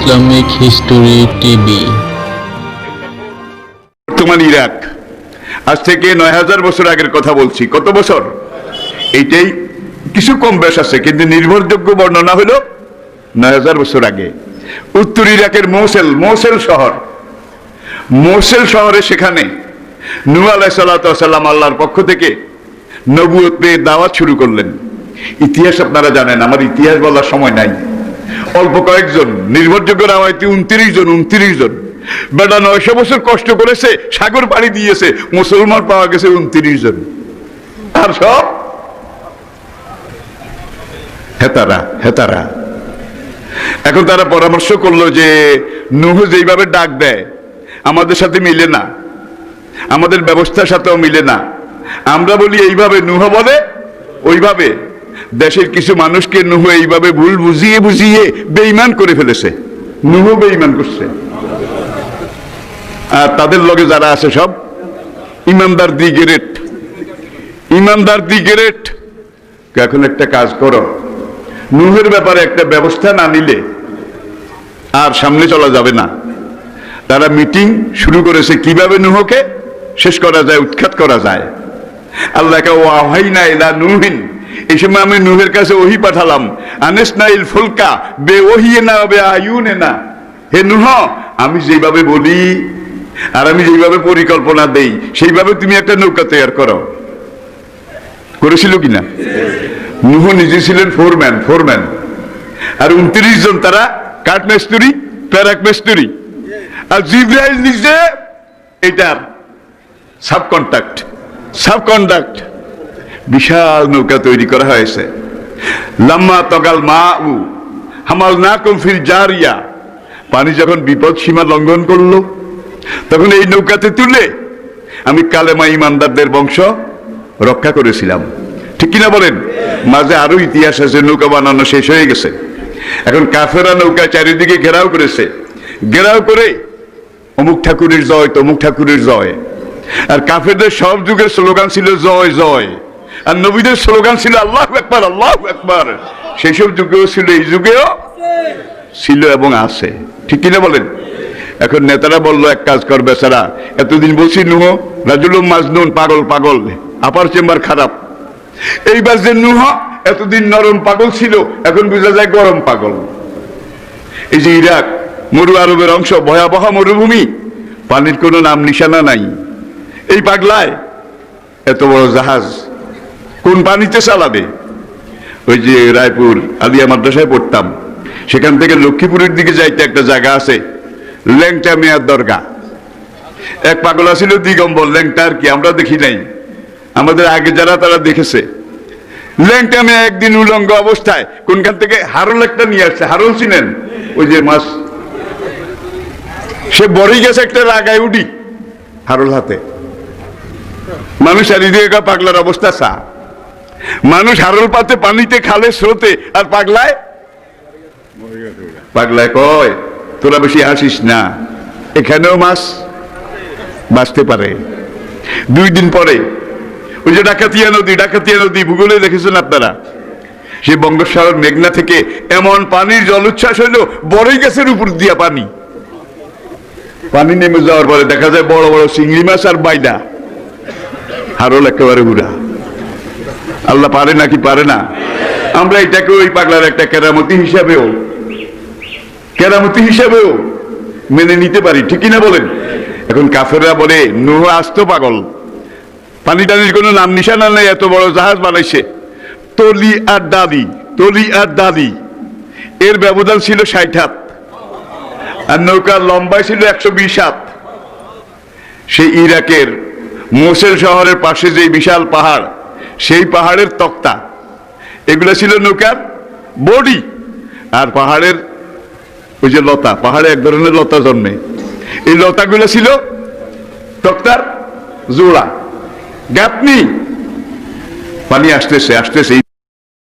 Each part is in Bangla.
Islamic history TV. বর্তমান ইরাক আজ থেকে ৯,০০০ বছর আগের কথা বলছি। কত বছর? এইটাই কিছু কম বেশ আছে, কিন্তু নির্ভরযোগ্য বর্ণনা হলো ৯,০০০ বছর আগে। উত্তর ইরাকের মোসেল শহরে সেখানে নূহ আলাইহিস সালাতু ওয়াস সালাম আল্লাহর পক্ষ থেকে নবুয়ত পেয়ে দাওয়াত শুরু করলেন। ইতিহাস আপনারা জানেন, আমার ইতিহাস বলার সময় নাই। অল্প কয়েকজন নির্ভরযোগ্য রাওয়ায়াতে 29 জন বেটা ৯০০ বছর কষ্ট করেছে, সাগর পাড়ি দিয়েছে, মুসলমান পাওয়া গেছে 29 জন। আর সব হেতারা। এখন তারা পরামর্শ করলো যে নূহ যেইভাবে ডাক দেয় আমাদের সাথে মিলে না, আমাদের ব্যবস্থার সাথেও মিলে না। আমরা বলি এইভাবে, নূহ বলে ওইভাবে। দেশের কিছু মানুষকে নূহ এইভাবে ভুল বুঝিয়ে বেঈমান করে ফেলেছে। নূহ বেঈমান করছে, আর তাদের লগে যারা আছে সব ইমানদার দি গ্রেট। এখন একটা কাজ করো, নূহের ব্যাপারে একটা ব্যবস্থা না নিলে আর সামনে চলা যাবে না। তারা মিটিং শুরু করেছে কিভাবে নূহকে শেষ করা যায়, উৎখাত করা যায়। আল্লাহকে ওয়াহাইনা ইলা নূহিন, এই সময় আমি নূহের কাছে ওহী পাঠালাম, আনিসনাইল ফুলকা বেওহিনা বেআয়ুনিনা। হে নূহ, আমি যেভাবে বলি আর আমি যেভাবে পরিকল্পনা দেই সেইভাবে তুমি একটা নৌকা তৈরি করো। করেছিল কিনা? নূহ নিজে ছিলেন ফোরম্যান, আর 29 জন তারা কাঠমিস্ত্রি, প্যারাক মিস্ত্রি, আর জিবরাইল নিজে এটার সাবকন্ডাক্ট। বিশাল নৌকা তৈরি করা হয়েছে। লাম্মা তগাল মাউ হামালনাকুম ফিল জারিয়া, পানি যখন বিপদ সীমা লঙ্ঘন করলো তখন এই নৌকাতে তুলে আমি কালেমা ইমানদারদের বংশ রক্ষা করেছিলাম। ঠিক কিনা বলেন? মাঝে আরো ইতিহাস আছে, নৌকা বানানো শেষ হয়ে গেছে। এখন কাফেরা নৌকা চারিদিকে ঘেরাও করেছে, ঘেরাও করে অমুক ঠাকুরের জয়, তমুক ঠাকুরের জয়। আর কাফেরদের সব যুগের স্লোগান ছিল জয় জয়, আর নবীদের স্লোগান ছিল আল্লাহু আকবার, আল্লাহু আকবার। সেই সব যুগেও ছিল, এই যুগেও ছিল এবং আছে। ঠিক কিনা বলেন? এখন নেতারা বললো এক কাজ কর বেচারা, এতদিন বলছি নূহ রাজুলুম মাজনুন, পাগল, আপার চেম্বার খারাপ। এইবার যে নূহ এতদিন নরম পাগল ছিল, এখন বোঝা যায় গরম পাগল। এই যে ইরাক মরু আরবের অংশ, ভয়াবহ মরুভূমি, পানির কোনো নাম নিশানা নাই। এই পাগলায় এত বড় জাহাজ কোন পানিতে চালাবে? ওই যে রায়পুর আলিয়া মাদ্রাসায় পড়তাম, সেখান থেকে লক্ষ্মীপুরের দিকে যাইতে একটা জায়গা আছে, ল্যাংটা মেয়ার দরগা। এক পাগল ছিল দিগম্বর, ল্যাংটা আর কি, আমরা দেখি নাই, আমাদের আগে যারা তারা দেখেছে। ল্যাংটা মেয়া একদিন উলঙ্গ অবস্থায় কোনখান থেকে হারল একটা নিয়ে আসছে। হারল চিনেন? ওই যে মাছ, সে বড়ই গেছে একটা রাগায় উঠি হারল হাতে। মানুষ চারিদিকে পাগলার অবস্থা চা, মানুষ হারল পাতে পানিতে খালে স্রোতে, আর পাগলায় কয় তোরা বেশি হাসিস না, এখানেও মাছ বাঁচতে পারে। 2 দিন পরে ওই যে ডাকাতিয়া নদী ভূগোলে দেখেছেন আপনারা, সে বঙ্গোপসাগর মেঘনা থেকে এমন পানির জলোচ্ছ্বাস হইল, বড়ই গাছের উপর দিয়া পানি নেমে যাওয়ার পরে দেখা যায় বড় বড় চিংড়ি মাছ আর বাইদা। হারল একেবারে উড়া। আল্লাহ পারে নাকি পারে না? আমরা এটাকে ওই পাগলার একটা কেরামতি হিসাবেও মেনে নিতে পারি। ঠিক কিনা বলেন? এখন কাফেররা বলে নূহ আস্ত পাগল, পানি টানির কোনো নাম নিশানা নেই, এত বড় জাহাজ বানাইছে। তলি আর দাদি এর ব্যবধান ছিল 60 হাত, আর নৌকার লম্বাই ছিল 120 হাত। সেই ইরাকের মোসেল শহরের পাশে যে বিশাল পাহাড়, সেই পাহাড়ের তক্তা, এগুলো ছিল নৌকার বডি। আর পাহাড়ের ওই যে লতা, পাহাড়ে এক ধরনের লতা জন্মে, এই লতাগুলো ছিল তক্তার জোড়া, গাঁথনি। পানি আসতেছে,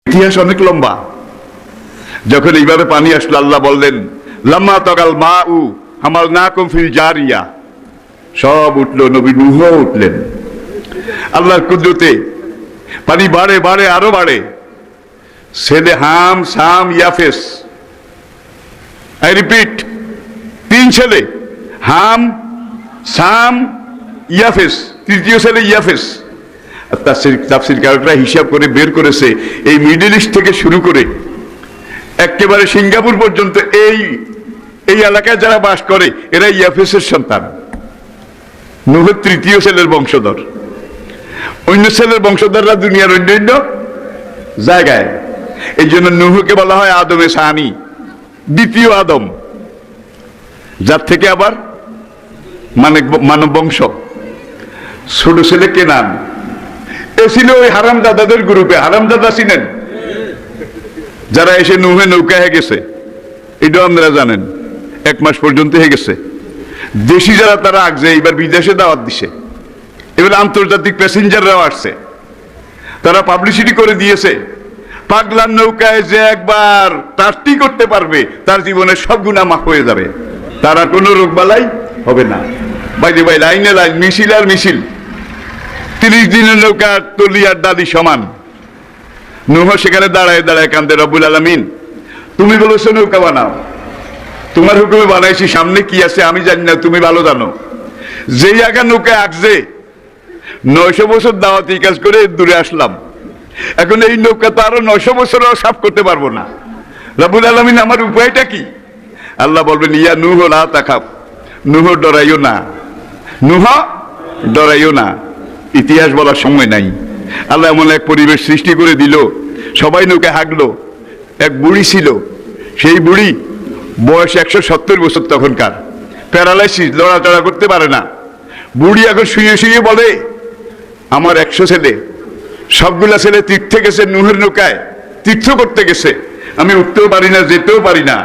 ইতিহাস অনেক লম্বা। যখন এইভাবে পানি আসলো, আল্লাহ বললেন লাম্মা তগাল মাউ হামালনাকুম ফিল জারিয়া, সব উঠলো, নবী নূহ উঠলেন। আল্লাহর কুদরতে পানি বাড়ে আরো বাড়ে। ছেলে হাম সাম ইয়াফেস, I repeat, তিন ছেলে, হাম, সাম, ইয়াফেস, তৃতীয় ছেলে ইয়াফেস। তাফসীরকাররা হিসাব করে বের করেছে এই মিডল ইস্ট থেকে শুরু করে একেবারে সিঙ্গাপুর পর্যন্ত এই এলাকায় যারা বাস করে এরা ইয়াফেসের সন্তান, নূহের তৃতীয় ছেলের বংশধর। অন্য ছেলের বংশধররা দুনিয়ার অন্যান্য জায়গায়। এই জন্য নূহকে বলা হয় আদমে সানি, দ্বিতীয় আদম, যার থেকে আবার মানব বংশ। ছোট ছেলে কেনান, এ ছিল ওই হারামজাদাদের গ্রুপে। হারামজাদা ছিলেন যারা এসে নূহে নৌকা হয়ে গেছে, এটাও আপনারা জানেন, 1 মাস পর্যন্ত হয়ে গেছে। দেশি যারা তারা আগছে, এবার বিদেশে দাওয়াত দিছে, এবার আন্তর্জাতিক প্যাসেঞ্জাররাও আসছে, তারা পাবলিসিটি করে দিয়েছে পাগলার নৌকায় যে একবার টার্টি করতে পারবে তার জীবনের সব গুনাহ মাফ হয়ে যাবে, তারা কোনো রোগ বালাই হবে না। বাইরে ভাই লাইনে লাইন, মিছিল আর মিছিল। 30 দিনের নৌকা তলি আর ডালি সমান। নূহ সেখানে দাঁড়ায় দাঁড়ায় কান্দে, রব্বুল আলামিন তুমি বলেছো নৌকা বানাও, তোমার হুকুমে বানাইছি, সামনে কি আছে আমি জানি না, তুমি ভালো জানো। যেই আগা নৌকা আসছে 900 বছর দাওয়াতি কাজ করে দূরে আসলাম, এখন এই নৌকা তো আরো 900 বছরও সাফ করতে পারবো না। রব্বুল আলামিন আমার উপায়টা কি? আল্লাহ বলবেন ইয়া নূহ লা তাখাফ, নূহ ডরাইও না, নূহ ডরাইও না। ইতিহাস বলার সময় নাই। আল্লাহ এমন এক পরিবেশ সৃষ্টি করে দিল, সবাই নৌকা হাঁকলো। এক বুড়ি ছিল, সেই বুড়ি বয়স 170 বছর তখনকার, প্যারালাইসিস, লড়াচড়া করতে পারে না। বুড়ি এখন শুয়ে শুয়ে বলে আমার 100 ছেলে, সবগুলা ছেলে তীর্থে গেছে, নূহের নৌকায় তীর্থ করতে গেছে, আমি উঠতেও পারি না, যেতেও পারি না।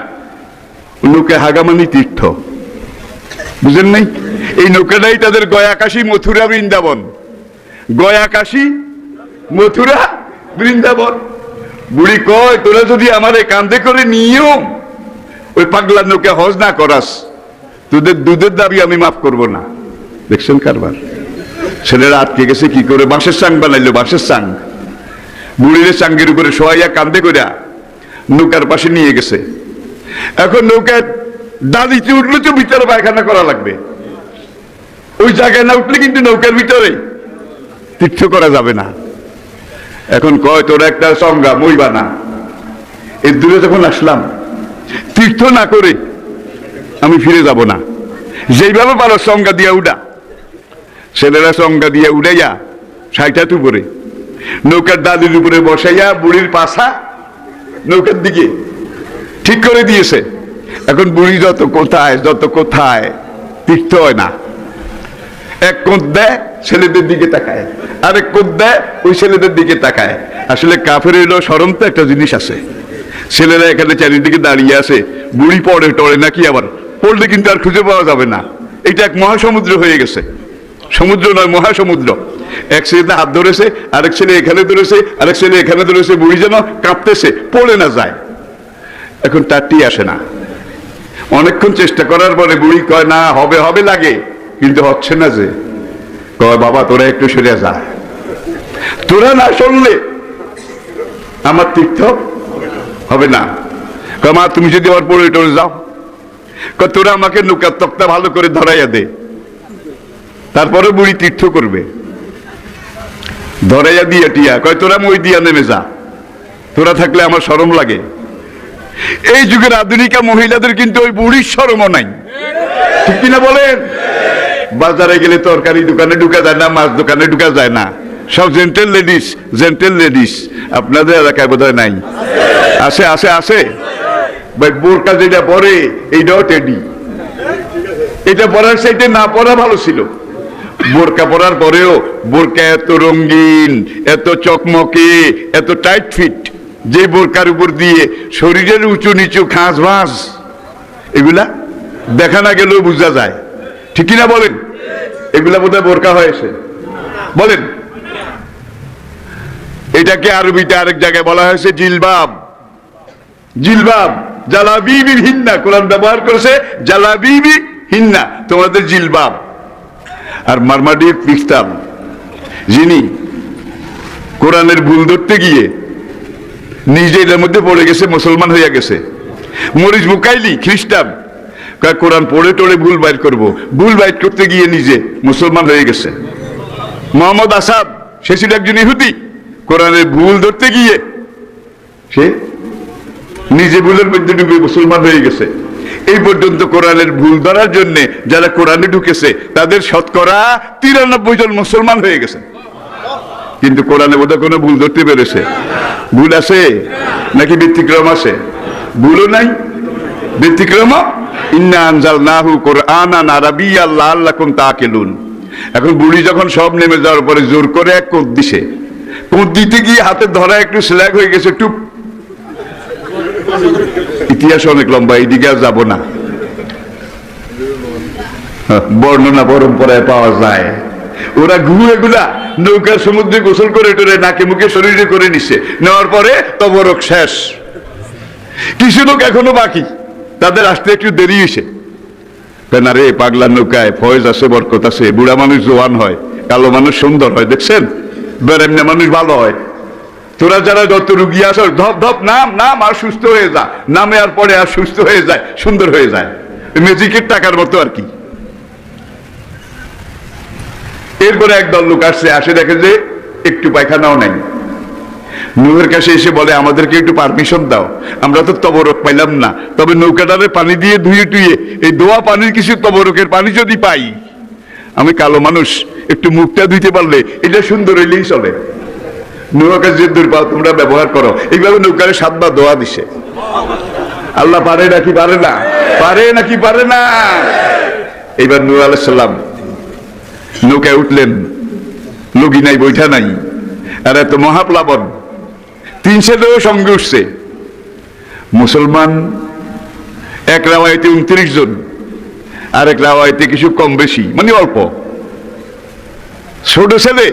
নৌকা হাগামানি তীর্থ, বুঝেন নাই? এই নৌকাটাই তাদের গয়া কাশী মথুরা বৃন্দাবন, গয়া কাশী মথুরা বৃন্দাবন। বুড়ি কয় তোরা যদি আমারে কান্দে করে নিয়েও ওই পাগলার নৌকা হজ না করাস, তোদের দুধের দাবি আমি মাফ করব না। দেখছেন কারবার? ছেলেরা আটকে গেছে কি করে, বাঁশের চাং বানাইলো, বাঁশের চাং। বুড়ির চাঙ্গের উপরে শোয়াইয়া কান্দে করিয়া নৌকার পাশে নিয়ে গেছে। এখন নৌকায় দাদিতে উঠলে তো ভিতরে পায়খানা করা লাগবে, ওই জায়গায় না উঠলে কিন্তু নৌকার ভিতরে তীর্থ করা যাবে না। এখন কয় তোরা একটা সংজ্ঞা মইবা না। এর দূরে যখন আসলাম, তীর্থ না করে আমি ফিরে যাব না, যেইভাবে পারো সংজ্ঞা দিয়া উঠা। ছেলেরা সংজ্ঞা দিয়ে উড়াইয়া 60 হাত উপরে নৌকার দাদির উপরে বসাইয়া বুড়ির পাছা নৌকার দিকে ঠিক করে দিয়েছে। এখন বুড়ি যত কোথায় তীর্থ হয় না। এক কোঁত দেয় ছেলেদের দিকে তাকায়, আরেক কোঁত দেয় ওই ছেলেদের দিকে তাকায়। আসলে কাফের হইলো শরম তো একটা জিনিস আছে। ছেলেরা এখানে চারিদিকে দাঁড়িয়ে আছে, বুড়ি পড়ে টড়ে নাকি, আবার পড়লে কিন্তু আর খুঁজে পাওয়া যাবে না। এটা এক মহাসমুদ্র হয়ে গেছে, সমুদ্র নয় মহাসমুদ্র। এক ছেলেতে হাত ধরেছে, আরেক ছেলে এখানে ধরেছে, আরেক ছেলে এখানে ধরেছে, বুড়ি যেন কাঁপতেছে, পড়ে না যায়। এখন তারটি আসে না। অনেকক্ষণ চেষ্টা করার পরে বুড়ি কয় না, হবে হবে লাগে, কিন্তু হচ্ছে না। যে কয় বাবা তোরা একটু সরে যা, তোরা না সরলে আমার তীর্থ হবে না। কয় মা তুমি যদি আবার পড়ে টরে যাও, কয় তোরা আমাকে নৌকার তক্তা ভালো করে ধরাইয়া দে, তারপরে বুড়ি তীর্থ করবে। ধরাইয়া দিয়া টিয়া কয় তোরা মই দিয়া নেমে যা, তোরা থাকলে আমার শরম লাগে। এই যুগের আধুনিকা মহিলাদের কিন্তু ওই বুড়ির শরমও নাই, ঠিক কিনা বলেন? বাজারে গেলে তরকারি দোকানে ঢুকা যায় না, মাছ দোকানে ঢুকা যায় না, সব জেন্টেল লেডিস। আপনাদের এলাকায় বোধ হয় নাই? আছে আছে আছে। বোরকা যেটা পরে এইটাও টেডি, এটা পরার চাইতে না পরা ভালো ছিল। বোরকা পরার পরেও বোরকা এত রঙিন, এত চকমকে, এত টাইট ফিট, যে বোরকার উপর দিয়ে শরীরের উঁচু নিচু খাঁজ ভাঁজ এগুলা দেখা না গেলেও বোঝা যায়, ঠিক কিনা বলেন? এগুলা বোধহয় বোরকা হয়েছে, বলেন? এটাকে আরবিতে আরেক জায়গায় বলা হয়েছে জিলবাব। জিলবাব জালাবিবি হিন্না, কোরআন ব্যবহার করেছে জালাবিবি হিন্না, তোমাদের জিলবাব। আর মারমাডি পিস্তাব, যিনি কোরআনের ভুল ধরতে গিয়ে নিজে এর মধ্যে পড়ে গেছে, মুসলমান হইয়া গেছে। মরিস বুকাইলি খ্রিস্টান, কোরআন পড়ে টড়ে ভুল বাইর করবো, ভুল বাইর করতে গিয়ে নিজে মুসলমান হয়ে গেছে। মোহাম্মদ আসাদ, সে ছিল একজন ইহুদি, কোরআনের ভুল ধরতে গিয়ে সে নিজে ভুলের মধ্যে ডুবে মুসলমান হয়ে গেছে। এই পর্যন্ত কোরআনের ভুল ধরার জন্য যারা কোরআনে ঢুকেছে তাদের শতকরা 93 জন মুসলমান হয়ে গেছে। কিন্তু কোরআনে বোধহয় কোনো ভুল ধরতে পেরেছে? ভুল আছে নাকি ব্যতিক্রম আছে? ভুলও নাই, ব্যতিক্রম। ইন্না আনজালনাহু কুরআনান আরাবিয়্যান লাআল্লাকুম তাআকিলুন। এখন বুড়ি যখন সব নেমে যাওয়ার পরে জোর করে এক কোদ দিছে, কোদ দিতে গিয়ে হাতে ধরা একটু স্ল্যাগ হয়ে গেছে, টুপ। ইতিহাস অনেক লম্বা, এইদিকে আর যাবো না। বর্ণনা পরম্পরায় পাওয়া যায়। ওরা এগুলা নৌকার সমুদ্রে গোসল করে টোরে নাকে মুখে শরীরে করে নিচ্ছে, নেওয়ার পরে তবরক শেষ। কিছু লোক এখনো বাকি, তাদের আসতে একটু দেরি হয়েছে। কেন রে, পাগলা নৌকায় ফয়েজ আছে, বরকত আছে, বুড়া মানুষ জোয়ান হয়, কালো মানুষ সুন্দর হয়, দেখছেন? বেরেমনে মানুষ ভালো হয়। তোরা যারা যত রুগী আস, ধপ ধপ নাম নাম আর সুস্থ হয়ে যা, নামে আর পরে আর সুস্থ হয়ে যায়, সুন্দর হয়ে যায়, ম্যাজিকের টাকার মতো আর কি। এরপরে একদল লোক আসছে, আসে দেখে যে একটু পায়খানাও নাই। নৌকার কাছে এসে বলে, আমাদেরকে একটু পারমিশন দাও, আমরা তো তবরক পাইলাম না, তবে নৌকাটারে পানি দিয়ে ধুয়ে টুয়ে এই দোয়া পানির কিছু তবরকের পানি যদি পাই, আমি কালো মানুষ, একটু মুখটা ধুইতে পারলে এটা সুন্দর হইলেই চলে। নৌকার যে দুর্পাল তোমরা ব্যবহার করো। এইভাবে নৌকারে 7 বার দোয়া দিছে। আল্লাহ পারে নাকি পারে না? পারে নাকি পারে না? এইবার নূহ আলাইহিস সালাম নৌকায় উঠলেন, লগি নাই, বৈঠা নাই, আর এত মহাপ্লাবন, 3 ছেলেও সঙ্গে উঠছে। মুসলমান এক রাওয়ায়তে 29 জন, আর এক রাওয়ায়তে কিছু কম বেশি, মানে অল্প। ছোট ছেলে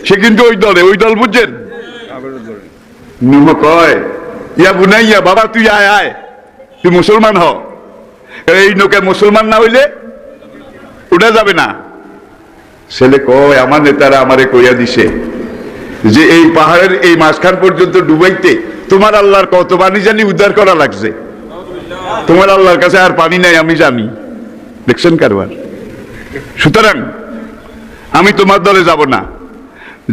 সে কিন্তু ওই দল বুঝছেন। নূহ কয়, ইয়া বুনাইয়া, বাবা তুই আয় আয়, তুই মুসলমান হ। এই নৌকায় মুসলমান না হইলে উঠা যাবে না। ছেলে কয়, আমার নেতারা আমারে কইয়া দিছে যে এই পাহাড়ের এই মাঝখান পর্যন্ত ডুবাইতে তোমার আল্লাহর কত পানি জানি উদ্ধার করা লাগছে, তোমার আল্লাহর কাছে আর পানি নাই আমি জানি। দেখছেন কারবার? সুতরাং আমি তোমার দলে যাব না।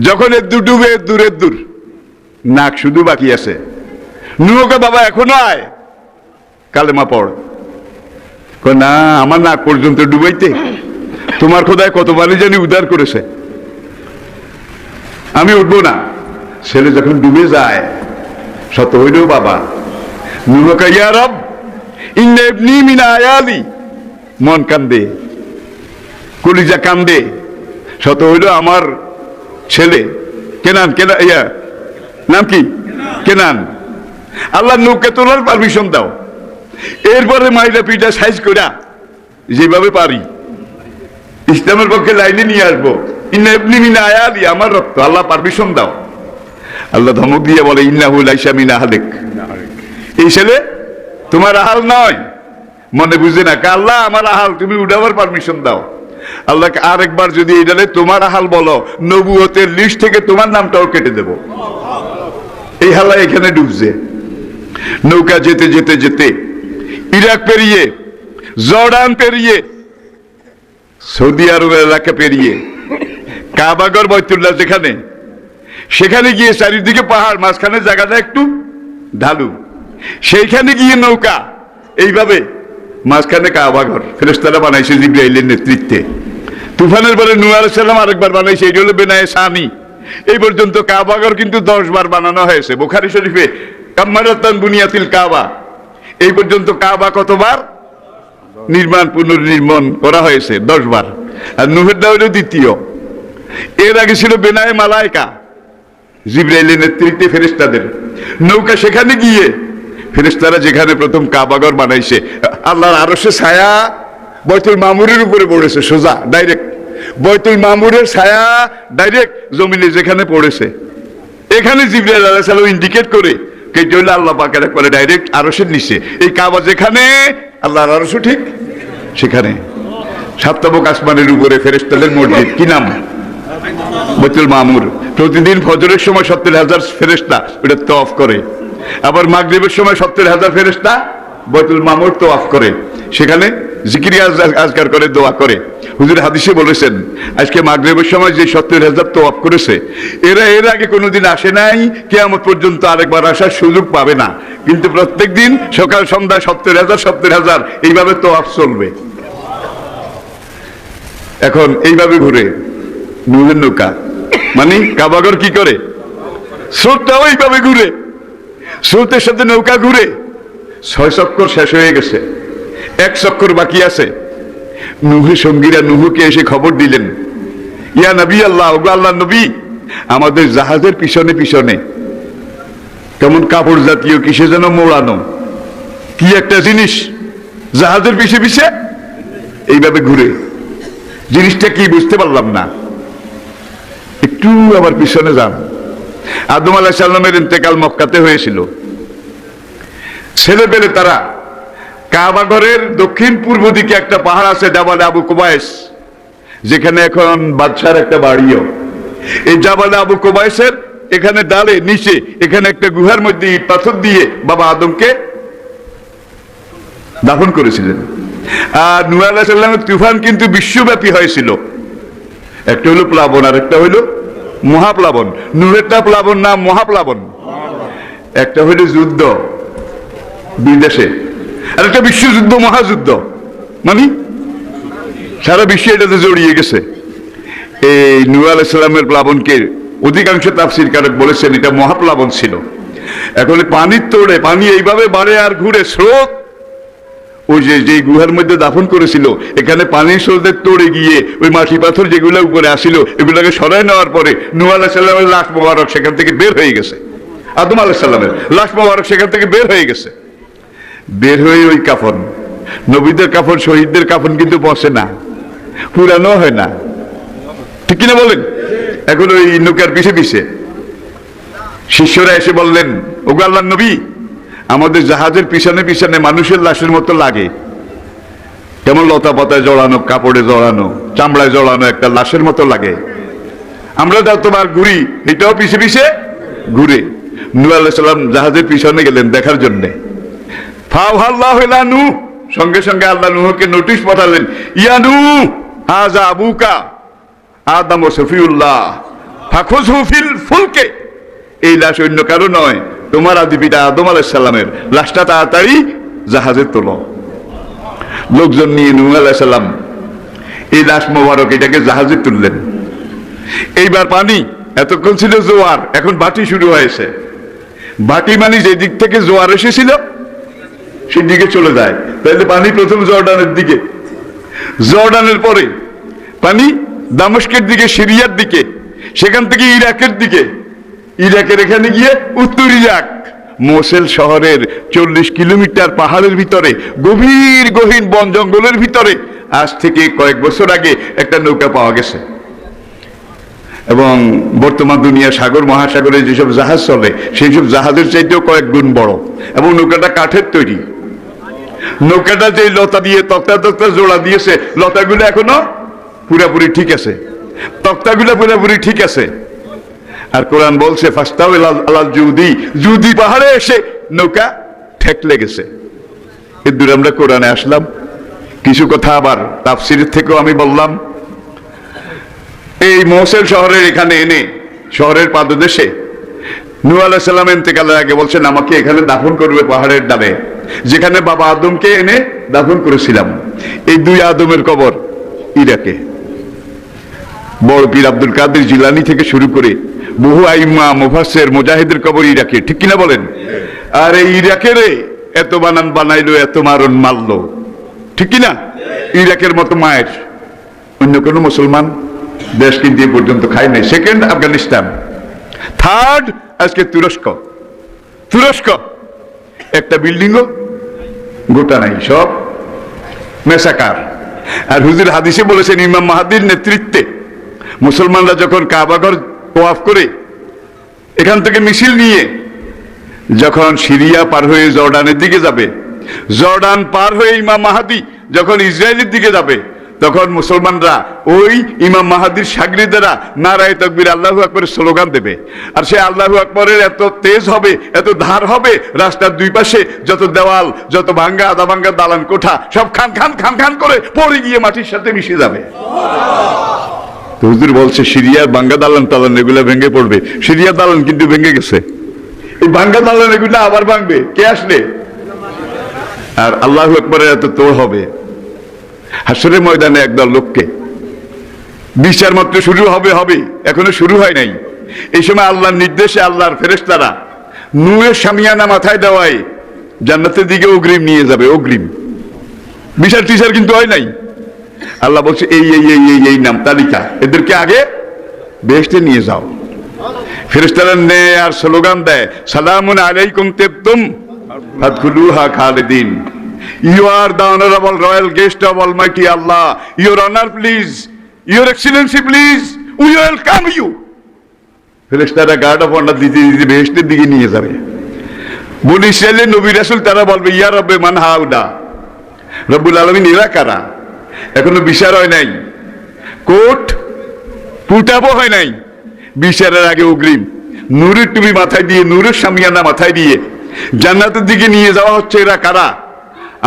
যখন এদুর ডুবে, এদুর নাক শুধু বাকি আছে। নূহকে, বাবা এখনো আয়, কালেমা পড়। না, আমার নাক পর্যন্ত ডুবাইতে তোমার খোদায় কত পানি জানি উদ্ধার করেছে, আমি উঠবো না। ছেলে যখন ডুবে যায়, শত হইলেও বাবা। নূহ কয়, ইয়া রব ইন্না ইবনি মিন আয়ালি, মন কান্দে, কলিজা কান্দে, শত হইল আমার ছেলে কেনান, ইয়া নাম কি? কেনান। আল্লাহ নৌকে তোলার পারমিশন দাও। এরপরে মাইরা পিঠা সাইজ করা যেভাবে পারি ইসলামের পক্ষে লাইনে নিয়ে আসবো। ইন্না ইবনি মিন আয়ালি, আমার রক্ত, আল্লাহ পারমিশন দাও। আল্লাহ ধমক দিয়ে বলে, ইন্নাহু লাইসা মিন আহলিক, এই ছেলে তোমার আহাল নয়। মনে বুঝে না, আল্লাহ আমার আহাল, তুমি উঠাবার পারমিশন দাও। আল্লাহকে আরেকবার যদি এটালে তোমার আহাল বলো, নবুয়তের লিস্ট থেকে তোমার নামটাও কেটে দেব। এই হালা এখানে ডুবছে। নৌকা যেতে যেতে যেতে ইরাক পেরিয়ে, জর্ডান পেরিয়ে, সৌদি আরব এলাকা পেরিয়ে, কাবাগর বাইতুল্লাহ যেখানে, সেখানে গিয়ে চারিদিকে পাহাড়, মাঝখানে জায়গাটা একটু ঢালু, সেইখানে গিয়ে নৌকা এইভাবে, মাঝখানে কাবাগর ফেরেশতারা বানাইছে জিবরাইলের নেতৃত্বে। তুফানের পরে নূহ আলাইহিস সালাম আরেকবার বানাইছে, এটা হলো বেনায়ে সানি। এই পর্যন্ত কাবাগর কিন্তু 10 বার বানানো হয়েছে। বুখারী শরীফে কাম্মারাতান বুনিয়াতিল কাবা, এই পর্যন্ত কাবা কতবার পুনর্নির্মাণ করা হয়েছে? 10 বার। আর নূহেরটা হলো দ্বিতীয়। এর আগে ছিল বেনায়ে মালায়েকা, জিবরাইলের নেতৃত্বে ফেরেশতাদের নৌকা। সেখানে গিয়ে ফেরেশতারা যেখানে প্রথম কাবাগর বানাইছে, আল্লাহর আরশের ছায়া বাইতুল মামুরের উপরে পড়েছে, সোজা ডাইরেক্ট বাইতুল মামুরের ছায়া ডাইরেক্ট জমিনে যেখানে পড়েছে, এখানে জিবরাইল আলাইহিস সালাম ইন্ডিকেট করে কেটে হইলে আল্লাহ পাকের একবারে ডাইরেক্ট আরশের নিচে। এই কাবা যেখানে, আল্লাহর আরশও ঠিক সেখানে। সাতবক আসমানের উপরে ফেরেশতাদের মসজিদ, কি নাম? বাইতুল মামুর। প্রতিদিন ফজরের সময় 70,000 ফেরেশতা ওটা তওয়াফ করে। আবার মাগরিবের সময় 70,000 ফেরেশতা বাইতুল মামুর তওয়াফ করে। সেখানে জিকির আজকার করে, দোয়া করে। হুজুর হাদিসে বলেছেন আজকে মাগরিবের সময় যে 70,000 তওয়াফ করেছে, এরা এর আগে কোনোদিন আসে নাই, কিয়ামত পর্যন্ত আরেকবার আসার সুযোগ পাবে না। কিন্তু প্রত্যেকদিন সকাল সন্ধ্যা 70,000 এইভাবে তওয়াফ চলবে। এখন এইভাবে ঘুরে নূরের নৌকা, মানে কাবাগর কি করে, স্রোতটাও এইভাবে ঘুরে, স্রোতের সাথে নৌকা ঘুরে। 6 চক্কর শেষ হয়ে গেছে, 1 চক্কর বাকি আছে। নূহের সঙ্গীরা নূহকে এসে খবর দিলেন, ইয়া নবী আল্লাহ, ওগো আল্লাহ নবী, আমাদের জাহাজের পিছনে পিছনে কেমন কাপড় জাতীয় কিসে যেন মোড়ানো কি একটা জিনিস জাহাজের পিছে পিছে এইভাবে ঘুরে। জিনিসটা কি বুঝতে পারলাম না, একটু আবার পিছনে যান। আদম আলাইহিস সালামের ইন্তেকাল মক্কাতে হয়েছিল। ছেলে পেলে তারা কাবা ঘরের দক্ষিণ পূর্ব দিকে একটা পাহাড় আছে জাবালে আবু কুবাইস, যেখানে এখন বাদশার একটা বাড়িও। এই জাবালে আবু কুবাইসের এখানে ডালে নিচে এখানে একটা গুহার মধ্যে ইট পাথর দিয়ে বাবা আদমকে দাফন করেছিলেন। আর নূহ আলাইহিস সালামের তুফান কিন্তু বিশ্বব্যাপী হয়েছিল। একটা হলো প্লাবন আর একটা হইল মহাপ্লাবন। নূহেরটা প্লাবন না মহাপ্লাবন। একটা হইল যুদ্ধ বিদেশে, আর একটা বিশ্বযুদ্ধ, মহাযুদ্ধ, মানে সারা বিশ্ব এটাতে জড়িয়ে গেছে। এই নূহ আলাইহিস সালামের প্লাবনকে অধিকাংশ তাফসীরকারক বলেছেন এটা মহাপ্লাবন ছিল। এখন পানির তোড়ে পানি এইভাবে বাড়ে আর ঘুরে, স্রোত ওই যে গুহার মধ্যে দাফন করেছিল এখানে পানির স্রোতের তোড়ে গিয়ে ওই মাটি পাথর যেগুলো উপরে আসিল এগুলোকে সরাই নেওয়ার পরে নূহ আলাইহিস সালামের লাশ মোবারক সেখান থেকে বের হয়ে গেছে। আদম আলাইহিস সালামের লাশ মোবারক সেখান থেকে বের হয়ে গেছে। বের হয়ে ওই কাফন, নবীদের কাফন, শহীদদের কাফন কিন্তু বসে না, পুরানো হয় না, ঠিক কিনা বলেন? এখন ওই নৌকার পিছে পিছে শিষ্যরা এসে বললেন, ওগো আল্লাহর নবী, আমাদের জাহাজের পিছনে পিছনে মানুষের লাশের মতো লাগে, কেমন লতা পাতায় জড়ানো, কাপড়ে জড়ানো, চামড়ায় জড়ানো একটা লাশের মতো লাগে। আমরা যা তোমার ঘুরি এটাও পিছে পিছে ঘুরে। নূহ আলাইহিস সালাম জাহাজের পিছনে গেলেন দেখার জন্যে। ফাওহাল্লাহু ইলা নূহ, সঙ্গে সঙ্গে আল্লাহ নূহকে নোটিশ পাঠালেন, ইয়া নূহ হাযা আবুকা আদম সফিউল্লাহ ফাখুযহু ফিল ফুলকে। এই লাশ অন্য কারো নয়, তোমার আদি পিতা আদম আলাইহিস সালামের লাশটা তাড়াতাড়ি জাহাজে তোলো। লোকজন নিয়ে নূহ আলাইহিস সালাম এই লাশ মোবারক এটাকে জাহাজে তুললেন। এইবার পানি, এতক্ষণ ছিল জোয়ার, এখন ভাটি শুরু হয়েছে। ভাটি মানে যে দিক থেকে জোয়ার এসেছিল সেই দিকে চলে যায়। তাহলে পানি প্রথম জর্ডানের দিকে, জর্ডানের পরে পানি দামেস্কের দিকে, সিরিয়ার দিকে, সেখান থেকে ইরাকের দিকে, ইরাকের এখানে গিয়ে উত্তর ইরাক, মোসেল শহরের 40 কিলোমিটার পাহাড়ের ভিতরে, গভীর গহীন বন জঙ্গলের ভিতরে আজ থেকে কয়েক বছর আগে একটা নৌকা পাওয়া গেছে। এবং বর্তমান দুনিয়া সাগর মহাসাগরে যেসব জাহাজ চলে সেই সব জাহাজের চাইতেও কয়েক গুণ বড়, এবং নৌকাটা কাঠের তৈরি। নৌকাটা যে লতা দিয়ে তক্তা তক্তা জোড়া দিয়েছে, লতাগুলো এখনো পুরাপুরি ঠিক আছে, তক্তাগুলো পুরাপুরি ঠিক আছে। আর কোরআন বলছে ফাস্তাউ আলাল জুদি, জুদি পাহাড়ে এসে নৌকা ঠেকলে গেছে। এর দূর আমরা কোরআনে আসলাম। কিছু কথা আবার তাফসীরের থেকেও আমি বললাম। এই মোসেল শহরের এখানে এনে, শহরের পাদদেশে নূহ আলাইহিস সালাম ইন্তেকালের আগে বলছেন আমাকে এখানে দাফন করবে পাহাড়ের ডালে, যেখানে বাবা আদমকে এনে দাফন করেছিলাম। এই 2 আদমের কবর ইরাকে। বড় পীর আব্দুল কাদের জিলানী থেকে শুরু করে বহু আইম্মা, মুফাসসির, মুজাহিদের কবর ইরাকে, ঠিক কিনা বলেন? আর এই ইরাকের এত বানান বানাইলো, এত মারণ মারলো, ঠিক কিনা? ইরাকের মতো মায়ের অন্য কোনো মুসলমান দেশ কিন্তু এ পর্যন্ত খায় নাই। সেকেন্ড আফগানিস্তান, থার্ড আজকে তুরস্ক। তুরস্ক একটা বিল্ডিংও গোটা নাই, সব মেসাকার। আর হুজুর হাদিসে বলেছেন ইমাম মাহাদির নেতৃত্বে মুসলমানরা যখন কাবাঘর তওয়াফ করে এখান থেকে মিছিল নিয়ে যখন সিরিয়া পার হয়ে জর্ডানের দিকে যাবে, জর্ডান পার হয়ে ইমাম মাহাদি যখন ইসরায়েলের দিকে যাবে, তখন মুসলমানরা ওই ইমাম মাহাদির শাগরিদেরা নারায়ে তাকবীর আল্লাহু আকবারের স্লোগান দেবে। আর সে আল্লাহু আকবারের এত তেজ হবে, এত ধার হবে, রাস্তার দুই পাশে যত দেওয়াল, যত ভাঙ্গা আধা ভাঙ্গা দালান কোঠা সব খান খান খান খান করে পড়ে গিয়ে মাটির সাথে মিশে যাবে। তো হুজুর বলছে সিরিয়ার ভাঙ্গা দালান টালান এগুলো ভেঙে পড়বে। সিরিয়ার দালান কিন্তু ভেঙে গেছে, এই ভাঙ্গা দালান এগুলো আবার ভাঙবে কে আসলে? আর আল্লাহু আকবারের এত তোড় হবে। হাসরের ময়দানে একদল লোককে বিচার মাত্র শুরু হবে, এখনো শুরু হয় নাই। এই সময় আল্লাহর নির্দেশে আল্লাহর ফেরেশতারা নূরের শামিয়ানা মাথায় দেওয়ায় জান্নাতের দিকে অগ্রিম নিয়ে যাবে। অগ্রিম বিচার টিচার কিন্তু হয় নাই। আল্লাহ বলছে এই এই এই এই এই নাম তালিকা, এদেরকে আগে বেহেশতে নিয়ে যাও। ফেরেশতারা নেয় আর স্লোগান দেয়, সালামুন আলাইকুম তিবতুম ফাদখুলুহা খালিদিন। You are the honorable royal guest of Almighty Allah. Your honor, please. Your excellency, please. We welcome you. ফেরেশতারা গার্ড অফ অনার দিতে দিতে বেহেশতের দিকে নিয়ে যাবে। বনি ইসরাইলের নবী রাসূল তারা বলবে, ইয়া রব্বে মান হাউলা, রব্বুল আলামিন এরা কারা? এখনো বিচার হয় নাই, কোর্ট পুটাবো হয় নাই। বিচারের আগে অগ্রিম নূরের টুপি মাথায় দিয়ে, নূরের শামিয়ানা মাথায় দিয়ে জান্নাতের দিকে নিয়ে যাওয়া হচ্ছে। এরা কারা?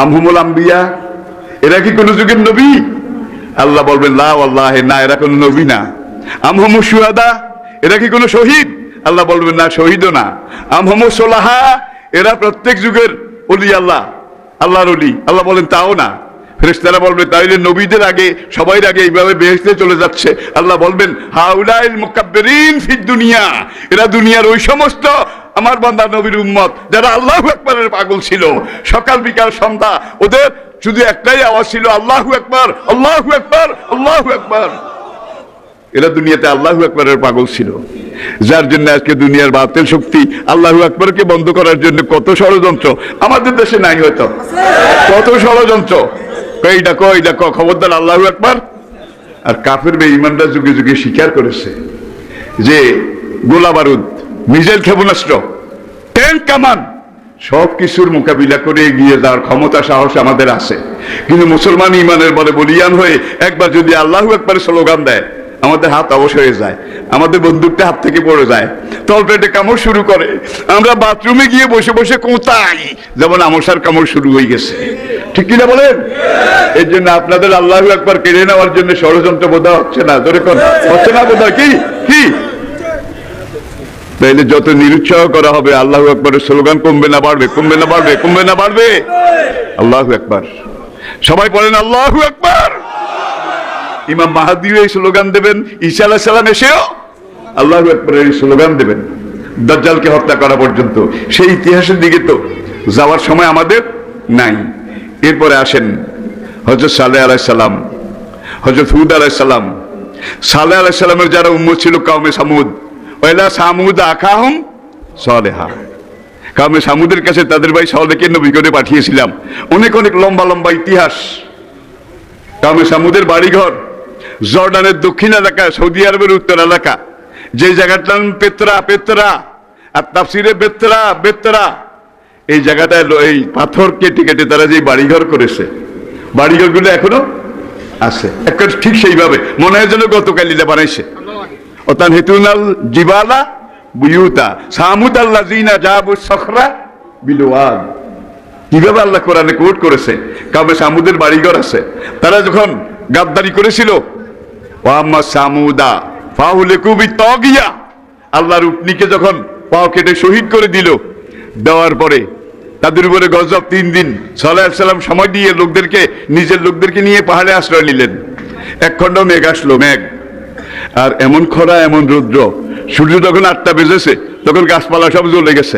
আমহুমুল আম্বিয়া, এরা কি কোন যুগের নবী? আল্লাহ বলবেন লা ওয়াল্লাহি, না এরা কোন নবী না। আমহুমুশ শুহাদা, এরা কি কোন শহীদ? আল্লাহ বলবেন না, শহীদও না। আমহুমুস সোলাহা, এরা প্রত্যেক যুগের ওলি আল্লাহ, আল্লাহর ওলি। আল্লাহ বলেন তাও না। ফেরেশতারা বলবে তাইলে নবীদের আগে সবাই আগে এইভাবে বেহেশতে চলে যাচ্ছে। আল্লাহ বলবেন হাউলাইল মুকাব্বিরিন ফিদ দুনিয়া, এরা দুনিয়ার ওই সমস্ত আমার বান্দা নবীর উম্মত যারা আল্লাহু আকবারের পাগল ছিল। সকাল বিকাল সন্ধ্যা ওদের শুধু একটাই আওয়াজ ছিল, আল্লাহু আকবার, আল্লাহু আকবার, আল্লাহু আকবার। এরা দুনিয়াতে আল্লাহু আকবারের পাগল ছিল, যার জন্য আজকে দুনিয়ার বাতিল শক্তি আল্লাহু আকবারকে বন্ধ করার জন্য কত ষড়যন্ত্র। আমাদের দেশে নাই হয়তো, কত ষড়যন্ত্র। কইডা খবরদার আল্লাহু আকবার। আর কাফের বেঈমানরা যুগে যুগে স্বীকার করেছে যে গোলা বারুদ, মিসাইল ক্ষেপণাস্ত্র, ট্যাঙ্ক কামান সব কিছুর মোকাবিলা করে এগিয়ে যাওয়ার ক্ষমতা সাহস আমাদের আছে। কিন্তু মুসলমান ইমানের বলে বলিয়ান হয়ে একবার যদি আল্লাহু আকবার স্লোগান দেয়, আমাদের হাত অবশ হয়ে যায়, আমাদের বন্দুকটা হাত থেকে পড়ে যায়, তলপেটে কামড় শুরু করে, আমরা বাথরুমে গিয়ে বসে বসে কোঁতাই, যেমন আমসার কামড় শুরু হয়ে গেছে। ঠিক কিনা বলেন? এর জন্য আপনাদের আল্লাহু আকবার কেড়ে নেওয়ার জন্য ষড়যন্ত্র বোধ হচ্ছে না, ধরে হচ্ছে না বোধ কি কি? তাইলে যত নিরুৎসাহ করা হবে আল্লাহু আকবারের স্লোগান কমবে না বাড়বে, কমবে না বাড়বে, কমবে না বাড়বে? আল্লাহু আকবার, সবাই বলেন আল্লাহু আকবার। ইমাম মাহাদিও এই স্লোগান দেবেন, ঈসা আলাইহিস সালাম এসেও আল্লাহু আকবারের এই স্লোগান দেবেন দাজ্জালকে হত্যা করা পর্যন্ত। সেই ইতিহাসের দিকে তো যাওয়ার সময় আমাদের নাই। এরপরে আসেন হযরত সালেহ আলাইহিস সালাম, হযরত হুদ আলাইহিস সালাম। সালেহ আলাইহিস সালামের যারা উম্মত ছিল কওমে সামুদ, ওয়াইলা সামুদ আখাহুম সালেহা, কওমে সামুদের কাছে তাদের ভাই সালেহকে নবী করে পাঠিয়েছিলাম। অনেক অনেক লম্বা লম্বা ইতিহাস। কওমে সামুদের বাড়িঘর জর্ডানের দক্ষিণ এলাকা, সৌদি আরবের উত্তর এলাকা, যে জায়গাটার নাম পেত্রা, পেত্রা আর তাফসিরে বেত্রা, বেত্রা, এই জায়গাটায় এই পাথর কেটে কেটে তারা যে বাড়িঘর করেছে, বাড়িঘরগুলো এখনো আছে একবার ঠিক সেইভাবে, মনে হয় যেন গতকালিলা বানাইছে। অতান হেতুনাল জিবালা বুয়ুতা সামুদ আল্লাযিনা জাবু সখরা বিলওয়াদ। কিভাবে আল্লাহ কোরআনে কোট করেছে, কাবে সামুদের বাড়িঘর আছে। তারা যখন গাদ্দারি করেছিল, ওয়াম্মা সামুদা ফাউলিকু বিতাগিয়া, আল্লাহর উটনিকে যখন পাও কেটে শহীদ করে দিল, দেওয়ার পরে তাদের উপরে গজব 3 দিন সালেহ আলাইহিস সালাম সময় দিয়ে লোকদেরকে, নিজের লোকদেরকে নিয়ে পাহাড়ে আশ্রয় নিলেন। এক খণ্ড মেঘ আসলো, মেঘ আর এমন খরা, এমন রৌদ্র। সূর্য যখন 8টা বেজেছে তখন গাছপালা সব জ্বলে গেছে,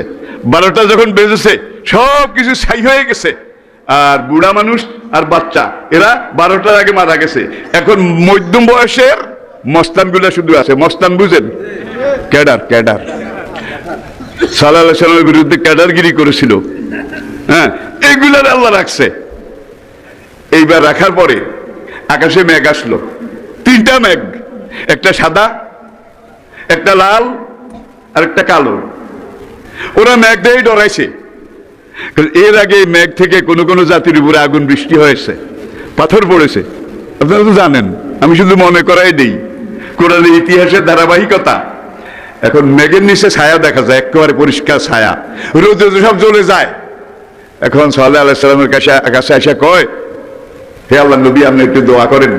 12টা যখন বেজেছে সব কিছু ছাই হয়ে গেছে। আর বুড়া মানুষ আর বাচ্চা এরা 12টার আগে মারা গেছে। এখন মধ্যম বয়সের মস্তান গুলা শুধু আছে। মস্তান বুঝেন? Cadre, cadre. সালেহ আলাইহিস সালামের বিরুদ্ধে ক্যাডারগিরি করেছিল, হ্যাঁ, এইগুলার আল্লাহ রাখছে। এইবার রাখার পরে আকাশে মেঘ আসলো, 3টা মেঘ, একটা সাদা, একটা লাল আর একটা কালো। ওরা মেঘ দিয়েই ডরাইছে। এর আগে মেঘ থেকে কোন কোন জাতির উপরে আগুন বৃষ্টি হয়েছে, পাথর পড়েছে, আপনারা তো জানেন, আমি শুধু মনে করাই দিই, কোরআনের ইতিহাসের ধারাবাহিকতা। এখন মেঘের নিচে ছায়া দেখা যায়, একেবারে পরিষ্কার ছায়া, রোদে সব জ্বলে যায়। এখন সালেহ আলাইহিস সালামের কাছে এসে কয়, হে আল্লাহ নবী, আপনি একটু দোয়া করেন।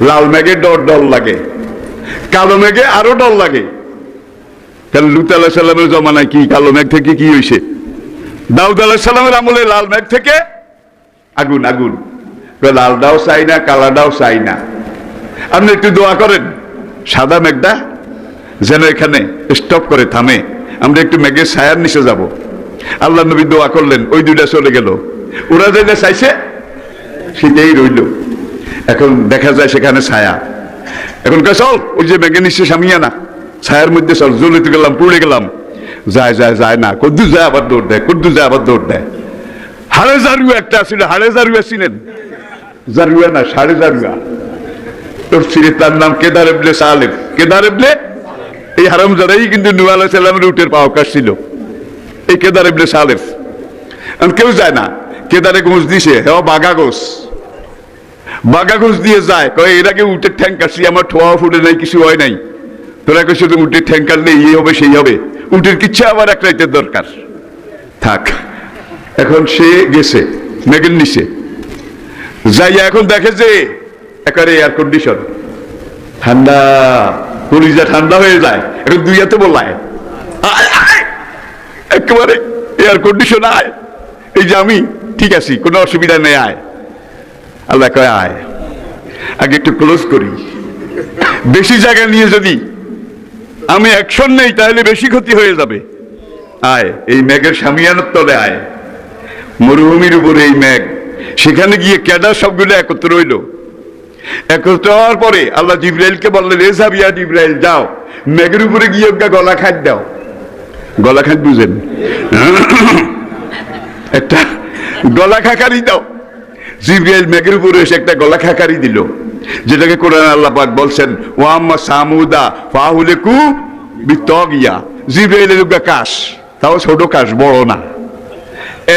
লাল মেঘে ডর লাগে, কালো মেঘে আরো ডর লাগে। কারণ লূত আলাইহিস সালামের জমানায় কি কালো মেঘ থেকে কি হয়েছে? দাউদ আলাইহিস সালামের আমলে লাল মেঘ থেকে আগুন। লালটাও চাই না, কালাটাও চাই না, আপনি একটু দোয়া করেন সাদা মেঘটা যেন এখানে স্টপ করে থামে, আমরা একটু মেঘের ছায়ার নিচে যাব। আল্লাহ নবী দোয়া করলেন, ওই দুইটা চলে গেল। ওরা যেটা চাইছে সেটাই রইল। এখন দেখা যায় সেখানে ছায়া। এখন চল ওই যে মেঘের নিচে সামিয়ানা, ছায়ার মধ্যে চল। জ্বলিতে গেলাম, পুড়ে গেলাম, যায় না, কদ্দু যায় আবার দৌড় দেয়। হাড়ে জারুয়া একটা ছিল, হাড়ে জারুয়া ছিলেন, জারুয়া না সাড়ে জারুয়া, তোর ছিল, তার নাম কেদার ইবনে সালেম। কেদার ইবনে, এই হারামজাদাই কিন্তু নূহ আলাইহিস সালামের উটের পাওকাশ ছিল, এই কেদার ইবনে সালেম। কেউ যায় না, কেদারে গোঁজ দিছে, হ্যাঁ বাগা গোঁজ দিয়ে যায়, কয় এর আগে উটের ঠ্যাং কাটছি, আমার ঠোয়া ফুটে নাই, কিছু হয় নাই, তোরা কে শুধু উটের ঠ্যাং কাটলে এই হবে সেই হবে, উটের কিচ্ছু আবার এক রাইতের দরকার থাক। এখন সে গেছে মেঘের নিচে যাইয়া, এখন দেখে যে একেবারে এয়ার কন্ডিশন, ঠান্ডা, কলিজা ঠান্ডা হয়ে যায়। এখন দুই হাতে বলায়, একেবারে এয়ার কন্ডিশন, আয়, এই যে আমি ঠিক আছি, কোনো অসুবিধা নেই, আয়। আল্লাহ কয় আয়, আগে একটু ক্লোজ করি, বেশি জায়গা নিয়ে যদি আমি অ্যাকশন নেই তাহলে বেশি ক্ষতি হয়ে যাবে। আয়, এই মেঘের সামিয়ানার তলে আয়। মরুভূমির উপরে এই মেঘ, সেখানে গিয়ে ক্যাডার সবগুলো একত্র হইল। একত্র হওয়ার পরে আল্লাহ জিবরাইলকে বললেন, ইয়া জিবরাইল, যাও মেঘের উপরে গিয়ে গলা খাট দাও। গলা খাট বুঝেন? একটা গলা খাকারি দাও। জিবরাইল মেঘের উপরে এসে একটা গলা খাকারি দিল, যেটাকে কোরআন আল্লাহ পাক বলছেন, ওয়াম্মা সামুদা ফাহুলিকু বিতাগিয়া। জিবরাইলের কাশ, তাও ছোট কাশ, বড় না।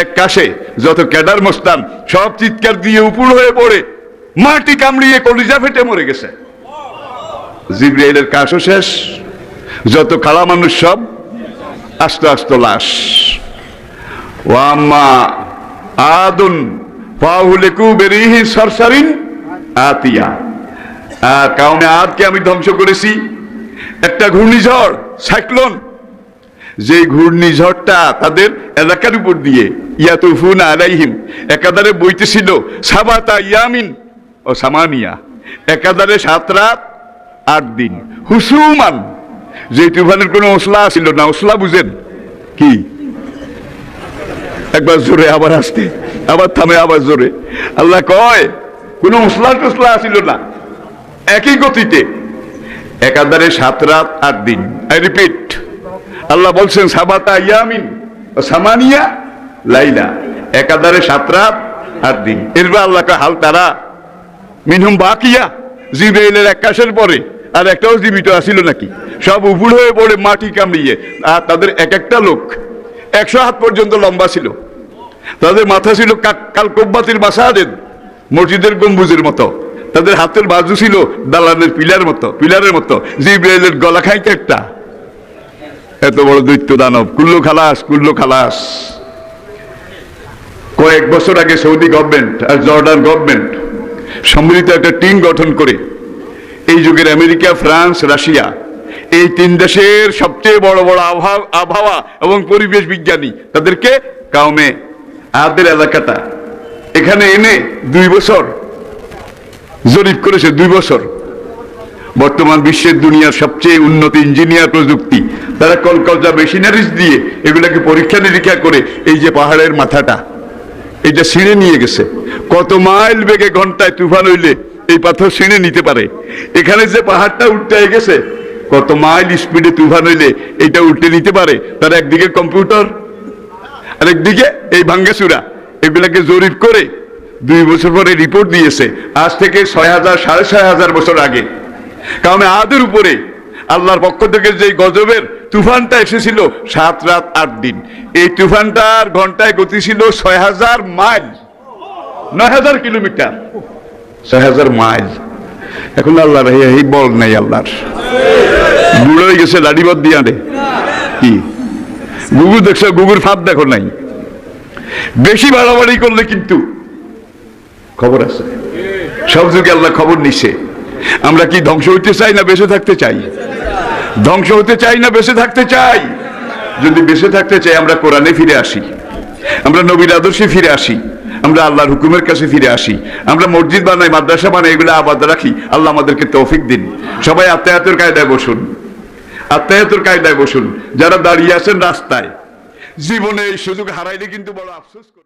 এক কাশে যত ক্যাডার মস্তান সব চিৎকার দিয়ে উপর হয়ে পড়ে মাটি কামড়িয়ে কলিজা ফেটে মরে গেছে। জিবরাইলের কাশও শেষ, যত খালা মানুষ সব আস্তে লাশ। ওয়াম্মা আদুন ফাহুলিকু বিরিহি সরসারিন আতিয়া। আর কাউমে আদকে আমি ধ্বংস করেছি একটা ঘূর্ণিঝড়, সাইক্লোন, যে ঘূর্ণিঝড়টা তাদের এলাকার উপর দিয়ে ইয়াতুফুনা আলাইহিম একাধারে বইতেছিল সাবাতা ইয়ামিন ও সামানিয়া, একাধারে 7 রাত 8 দিন হুসুমান। যে তুফানের কোনো ওসলা ছিল না। ওসলা বুঝেন কি? একবার জোরে, আবার আসতে, আবার থামে, আবার জোরে। আল্লাহ কয় কোনো ওসলা টোসলা ছিল না, একই গতিতে একাধারে 7 রাত 8 দিন। আই রিপিট, আল্লাহ বলছেন সাবাতা ইয়ামিন ও সামানিয়া লাইলা, একাধারে 7 রাত 8 দিন। এরপর আল্লাহ কয় হাল তারা মিনহুম বাকিয়া। জিবরাইলের এক কাশের পরে আর একটাও জীবিত আসিল নাকি? সব উপুড় হয়ে পড়ে মাটি কামড়িয়ে। আর তাদের এক একটা লোক 100 হাত পর্যন্ত লম্বা ছিল, তাদের মাথা ছিল কাল কব্বাতির মাসাদেদ, মসজিদের গম্বুজের মতো, তাদের হাতের বাজু ছিল দালানের পিলারের মতো। জিবরাইলের গলা খাইতে একটা, এত বড় দৈত্য দানব, কুল্লো খালাস। কয়েক বছর আগে সৌদি গভর্নমেন্ট আর জর্ডান গভর্নমেন্ট সম্মিলিত একটা টিম গঠন করে, এই যুগের আমেরিকা, ফ্রান্স, রাশিয়া, এই 3 দেশের সবচেয়ে বড় আবহাওয়া এবং পরিবেশ বিজ্ঞানী, তাদেরকে কাউমে আদের এলাকাটা এখানে এনে 2 বছর জরিপ করেছে। 2 বছর। বর্তমান বিশ্বের দুনিয়ার সবচেয়ে উন্নত ইঞ্জিনিয়ার প্রযুক্তি, তারা কলকাতা মেশিনারিজ দিয়ে এগুলাকে পরীক্ষা নিরীক্ষা করে এই যে পাহাড়ের মাথাটা, এটা ছিঁড়ে নিয়ে গেছে। কত মাইল বেগে ঘন্টায় তুফান হইলে এই পাথর ছিঁড়ে নিতে পারে। এখানে যে পাহাড়টা উল্টে গেছে, কত মাইল স্পিডে তুফান হইলে এটা উল্টে নিতে পারে। তারা একদিকে কম্পিউটার আর একদিকে এই ভাঙ্গাচুরা, এগুলাকে জরিপ করে 2 বছর পরে রিপোর্ট দিয়েছে। আজ থেকে 6000 6500 বছর আগে কারণে আদের উপরে আল্লাহর পক্ষ থেকে যে গজবের তুফানটা এসেছিল 7 রাত 8 দিন, এই তুফানটার ঘন্টায় গতি ছিল 6000 মাইল, 9000 কিলোমিটার। 6,000 মাইল। এখন আল্লাহর এই বল নাই, আল্লাহর বুড়ো হয়ে গেছে, লাঠিবত দিয়া রে কি গুগু দেখছো, গুগুর ফাঁদ দেখো নাই। বেশি বাড়াবাড়ি করলে কিন্তু খবর আছে, সব যুগে আল্লাহ খবর নিছে। আমরা কি ধ্বংস হইতে চাই না বেঁচে থাকতে চাই? ধ্বংস হতে চাই না বেঁচে থাকতে চাই? যদি বেঁচে থাকতে চাই আমরা কোরআনে ফিরে আসি, আমরা নবীর আদর্শে ফিরে আসি, আমরা আল্লাহর হুকুমের কাছে ফিরে আসি, আমরা মসজিদ বানাই, মাদ্রাসা বানাই, এগুলো আবাদ রাখি। আল্লাহ আমাদেরকে তৌফিক দিন। সবাই আত্মায়াতের কায়দায় বসুন, আত্মায়াতের কায়দায় বসুন। যারা দাঁড়িয়ে আছেন রাস্তায়, জীবনে এই সুযোগ হারাইলে কিন্তু বড় আফসোস করে।